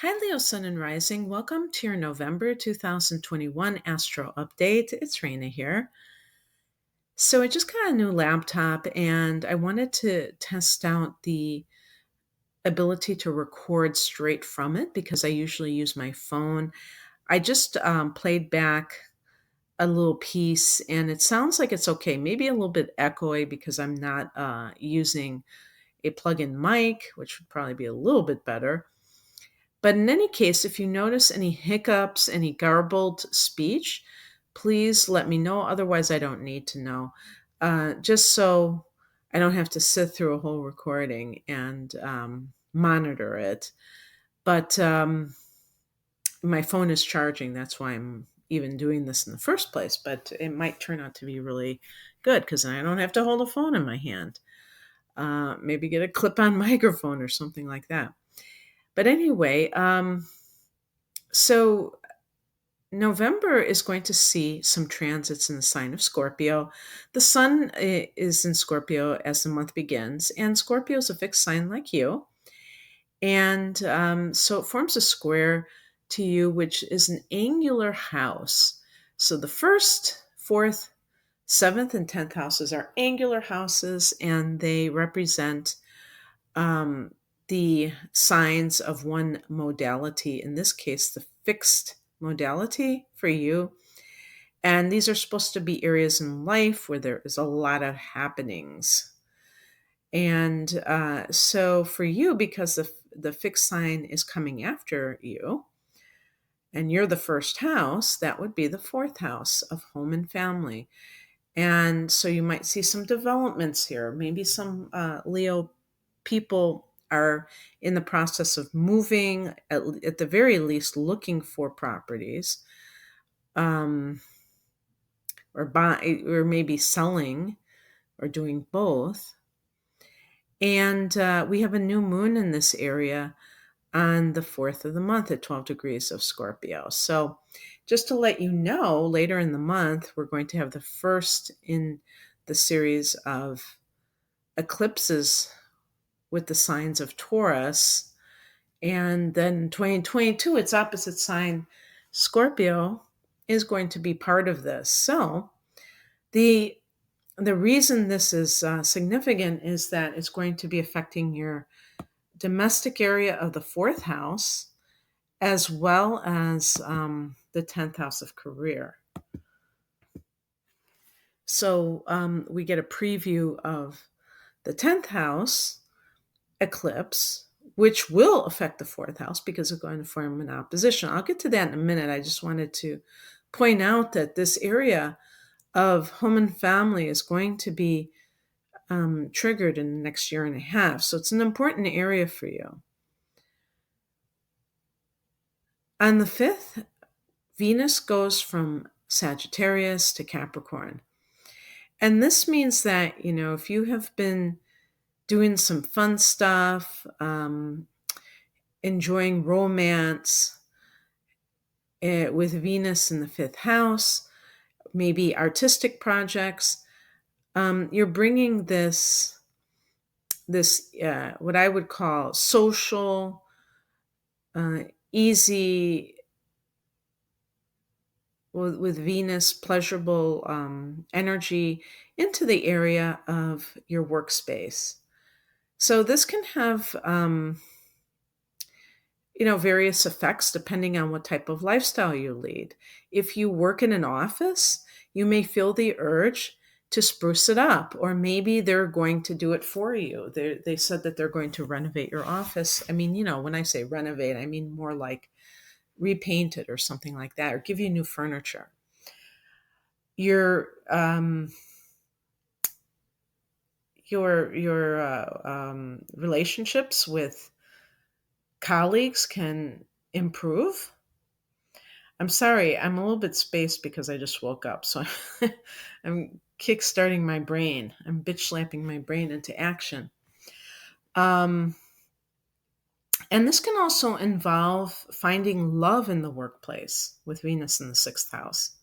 Hi, Leo Sun and Rising. Welcome to your November 2021 Astro Update. It's Raina here. So, I just got a new laptop and I wanted to test out the ability to record straight from it because I usually use my phone. I just played back a little piece and it sounds like it's okay. Maybe a little bit echoey because I'm not using a plug in mic, which would probably be a little bit better. But in any case, if you notice any hiccups, any garbled speech, please let me know. Otherwise, I don't need to know. Just so I don't have to sit through a whole recording and monitor it. But my phone is charging. That's why I'm even doing this in the first place. But it might turn out to be really good because I don't have to hold a phone in my hand. Maybe get a clip on microphone or something like that. But anyway, so November is going to see some transits in the sign of Scorpio. The sun is in Scorpio as the month begins, and Scorpio is a fixed sign like you. And so it forms a square to you, which is an angular house. So the first, fourth, seventh, and 10th houses are angular houses, and they represent um, the signs of one modality, in this case, the fixed modality for you. And these are supposed to be areas in life where there is a lot of happenings. And so for you, because the fixed sign is coming after you, and you're the first house, that would be the fourth house of home and family. And so you might see some developments here. Maybe some Leo people are in the process of moving, at the very least, looking for properties, um, or buy, or maybe selling, or doing both. And we have a new moon in this area on the 4th of the month at 12 degrees of Scorpio. So, just to let you know, later in the month, we're going to have the first in the series of eclipses with the signs of Taurus. And then 2022, its opposite sign, Scorpio, is going to be part of this. So, the the reason this is significant is that it's going to be affecting your domestic area of the fourth house, as well as the 10th house of career. So we get a preview of the 10th house eclipse, which will affect the fourth house because it's going to form an opposition. I'll get to that in a minute. I just wanted to point out that this area of home and family is going to be triggered in the next year and a half. So it's an important area for you. On the 5th, Venus goes from Sagittarius to Capricorn. And this means that, if you have been doing some fun stuff, enjoying romance with Venus in the 5th house, maybe artistic projects, you're bringing this what I would call social, easy, with Venus, pleasurable energy into the area of your workspace. So this can have, various effects depending on what type of lifestyle you lead. If you work in an office, you may feel the urge to spruce it up, or maybe they're going to do it for you. They said that they're going to renovate your office. I mean, when I say renovate, I mean more like repaint it or something like that, or give you new furniture. Your relationships with colleagues can improve. I'm sorry, I'm a little bit spaced because I just woke up, so I'm kickstarting my brain. I'm bitch slapping my brain into action. And this can also involve finding love in the workplace with Venus in the 6th house.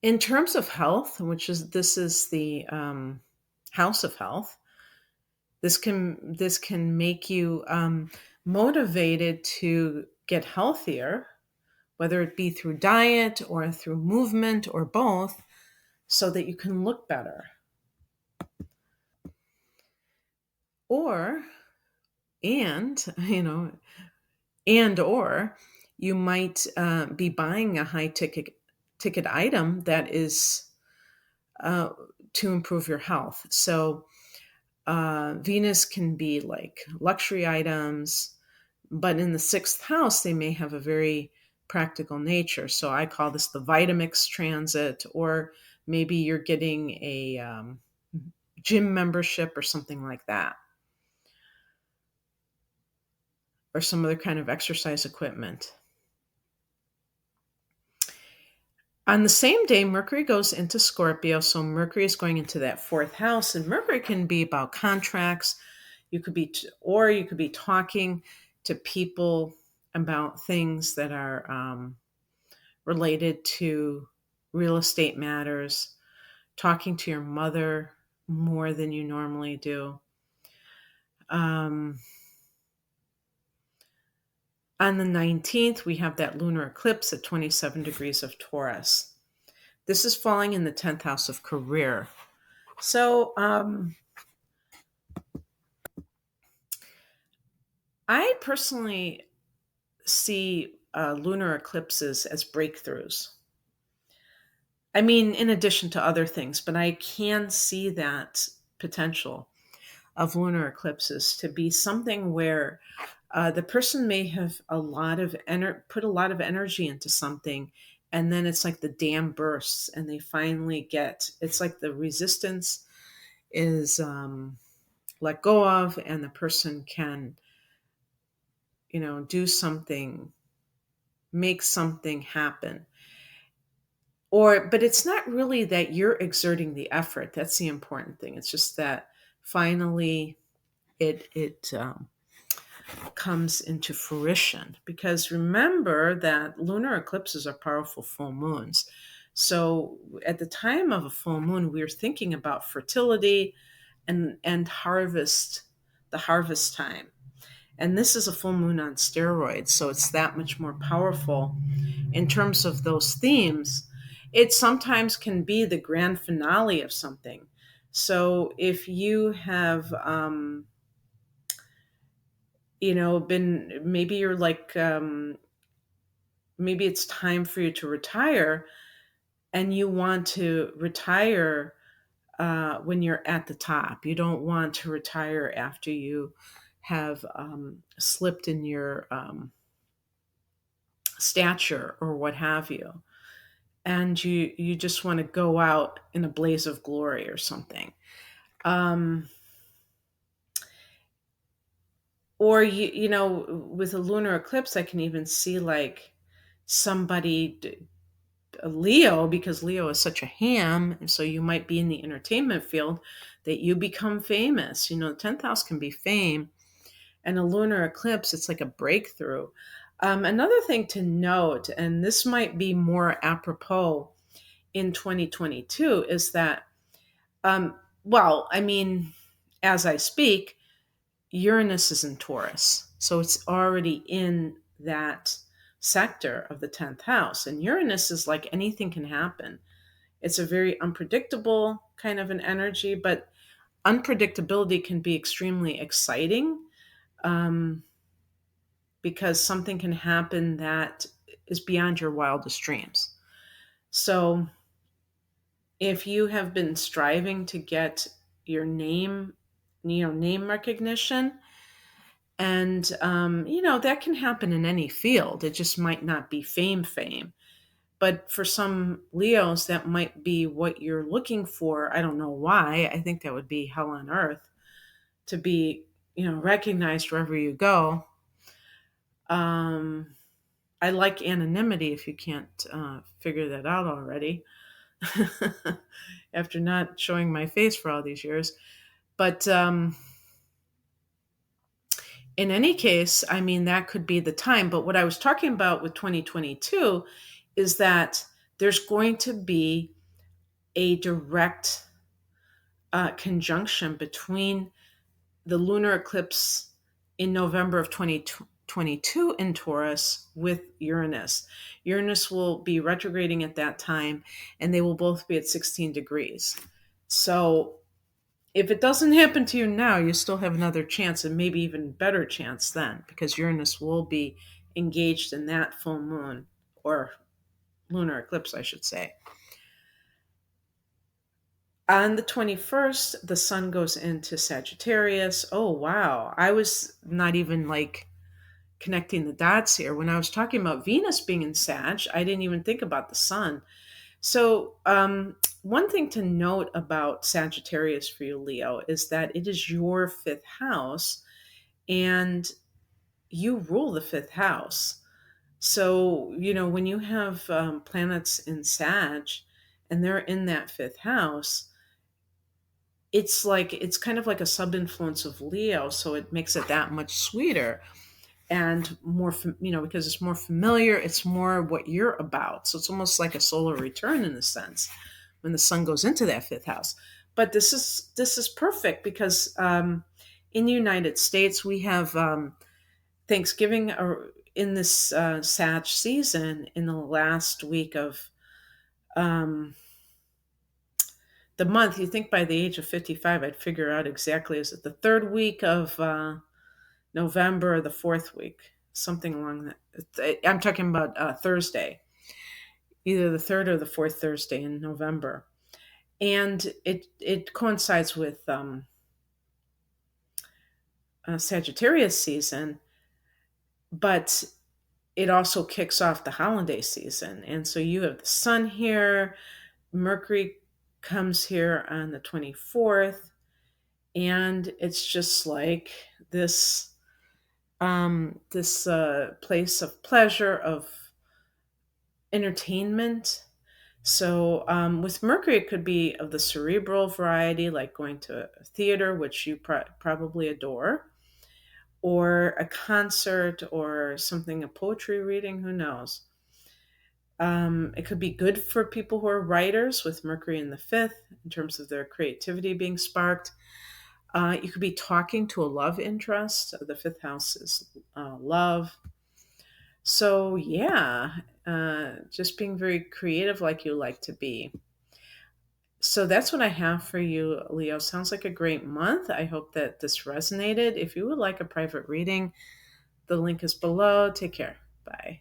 In terms of health, this is the house of health, this can make you motivated to get healthier, whether it be through diet or through movement or both, so that you can look better. Or, and, or you might be buying a high ticket item that is uh, to improve your health. So Venus can be like luxury items, but in the sixth house, they may have a very practical nature. So I call this the Vitamix transit, or maybe you're getting a gym membership or something like that, or some other kind of exercise equipment. On the same day, Mercury goes into Scorpio. So Mercury is going into that fourth house, and Mercury can be about contracts. Or you could be talking to people about things that are related to real estate matters, talking to your mother more than you normally do. Um, on the 19th, we have that lunar eclipse at 27 degrees of Taurus. This is falling in the 10th house of career. So I personally see lunar eclipses as breakthroughs. I mean, in addition to other things, but I can see that potential of lunar eclipses to be something where the person may have put a lot of energy into something, and then it's like the dam bursts, and they finally it's like the resistance is let go of, and the person can, do something, make something happen. But it's not really that you're exerting the effort. That's the important thing. It's just that finally it comes into fruition. Because remember that lunar eclipses are powerful full moons. So at the time of a full moon, we're thinking about fertility and harvest, the harvest time. And this is a full moon on steroids, so it's that much more powerful in terms of those themes. It sometimes can be the grand finale of something. So if you have, been, maybe you're like, maybe it's time for you to retire, and you want to retire when you're at the top. You don't want to retire after you have slipped in your stature or what have you, and you just want to go out in a blaze of glory or something. um or with a lunar eclipse, I can even see like somebody, a Leo, because Leo is such a ham, and so you might be in the entertainment field, that you become famous. The 10th house can be fame, and a lunar eclipse, it's like a breakthrough. Another thing to note, and this might be more apropos in 2022, is that, well, I mean, as I speak, Uranus is in Taurus. So it's already in that sector of the 10th house. And Uranus is like anything can happen. It's a very unpredictable kind of an energy, but unpredictability can be extremely exciting, um, because something can happen that is beyond your wildest dreams. So if you have been striving to get your name recognition, and that can happen in any field. It just might not be fame, but for some Leos, that might be what you're looking for. I don't know why. I think that would be hell on earth to be, recognized wherever you go. um I like anonymity, if you can't figure that out already. After not showing my face for all these years. But in any case, I mean, that could be the time. But what I was talking about with 2022 is that there's going to be a direct conjunction between the lunar eclipse in November of 2022 in Taurus with Uranus. Uranus will be retrograding at that time, and they will both be at 16 degrees. So if it doesn't happen to you now, you still have another chance, and maybe even better chance then, because Uranus will be engaged in that full moon, or lunar eclipse, I should say. On the 21st, the sun goes into Sagittarius. Oh, wow. I was not even like connecting the dots here. When I was talking about Venus being in Sag, I didn't even think about the sun. So, one thing to note about Sagittarius for you, Leo, is that it is your fifth house and you rule the fifth house. So, when you have planets in Sag and they're in that fifth house, it's kind of like a sub influence of Leo. So it makes it that much sweeter and more, because it's more familiar, it's more what you're about. So it's almost like a solar return in a sense when the sun goes into that fifth house. But this is perfect because in the United States we have Thanksgiving in this Sag season in the last week of um, the month. You think by the age of 55, I'd figure out exactly, is it the third week of November or the fourth week? Something along that. I'm talking about Thursday, either the third or the fourth Thursday in November. And it coincides with Sagittarius season, but it also kicks off the holiday season. And so you have the sun here, Mercury comes here on the 24th, and it's just like this place of pleasure, of entertainment. So with Mercury, it could be of the cerebral variety, like going to a theater, which you probably adore, or a concert, or something, a poetry reading, who knows. It could be good for people who are writers with Mercury in the fifth in terms of their creativity being sparked. You could be talking to a love interest. The fifth house is love. So, yeah, just being very creative like you like to be. So, that's what I have for you, Leo. Sounds like a great month. I hope that this resonated. If you would like a private reading, the link is below. Take care. Bye.